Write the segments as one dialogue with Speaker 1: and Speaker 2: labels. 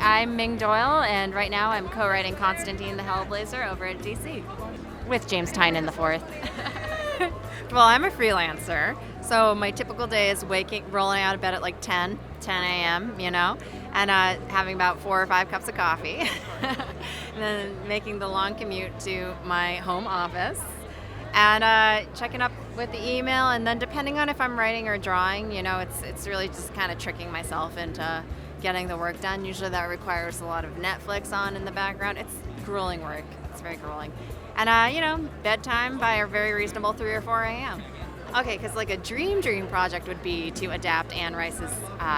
Speaker 1: I'm Ming Doyle, and right now I'm co-writing Constantine the Hellblazer over at DC with James Tynion the Fourth. Well, I'm a freelancer, so my typical day is rolling out of bed at like 10 a.m., and having about 4 or 5 cups of coffee, and then making the long commute to my home office, and checking up with the email, and then depending on if I'm writing or drawing, it's really just kind of tricking myself into getting the work done. Usually that requires a lot of Netflix on in the background. It's grueling work. It's very grueling. And, bedtime by a very reasonable 3 or 4 a.m. Okay, because like a dream project would be to adapt Anne Rice's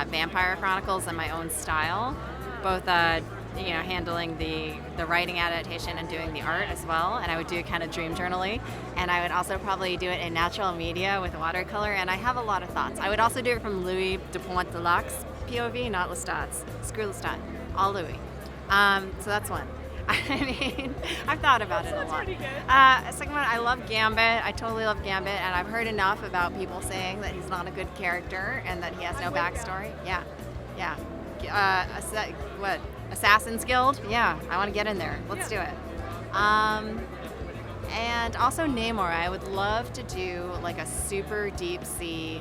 Speaker 1: Vampire Chronicles in my own style, both handling the writing adaptation and doing the art as well. And I would do it kind of dream journally. And I would also probably do it in natural media with watercolor. And I have a lot of thoughts. I would also do it from Louis de Pointe-de-Lac's POV, not Lestat's. Screw Lestat, all Louis. So that's one. I mean, I've thought about it a lot. Second one, I love Gambit. I totally love Gambit, and I've heard enough about people saying that he's not a good character and that he has no backstory. Yeah. Assassin's Guild? Yeah, I want to get in there. Let's do it. And also Namor. I would love to do like a super deep sea,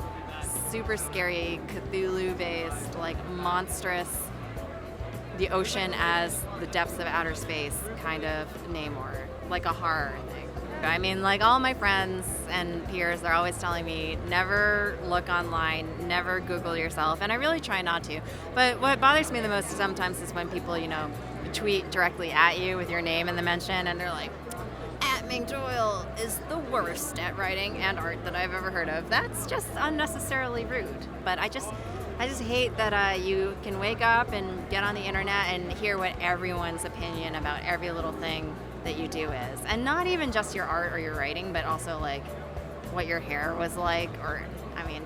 Speaker 1: super scary Cthulhu-based, like monstrous, the ocean as the depths of outer space kind of Namor, like a horror thing. I mean, like all my friends and peers are always telling me, never look online, never Google yourself, and I really try not to. But what bothers me the most sometimes is when people, tweet directly at you with your name in the mention, and they're like, Ming Doyle is the worst at writing and art that I've ever heard of. That's just unnecessarily rude. But I just hate that you can wake up and get on the internet and hear what everyone's opinion about every little thing that you do is. And not even just your art or your writing, but also like what your hair was like, or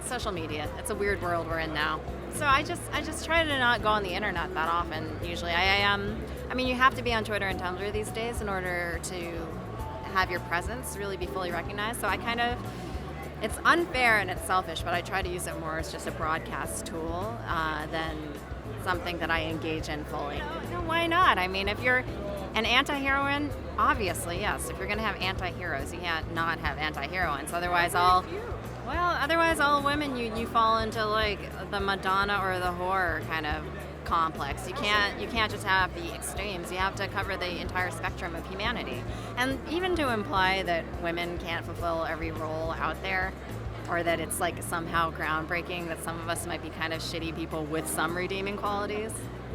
Speaker 1: social media. It's a weird world we're in now. So I just try to not go on the internet that often. Usually you have to be on Twitter and Tumblr these days in order to have your presence really be fully recognized. So it's unfair and it's selfish, but I try to use it more as just a broadcast tool than something that I engage in fully. Why not? I mean, if you're an anti-heroine, obviously, yes. If you're going to have anti-heroes, you can't not have anti-heroines. Otherwise, all women, you fall into like the Madonna or the whore kind of complex. You can't just have the extremes. You have to cover the entire spectrum of humanity. And even to imply that women can't fulfill every role out there, or that it's like somehow groundbreaking that some of us might be kind of shitty people with some redeeming qualities,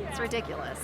Speaker 1: it's ridiculous,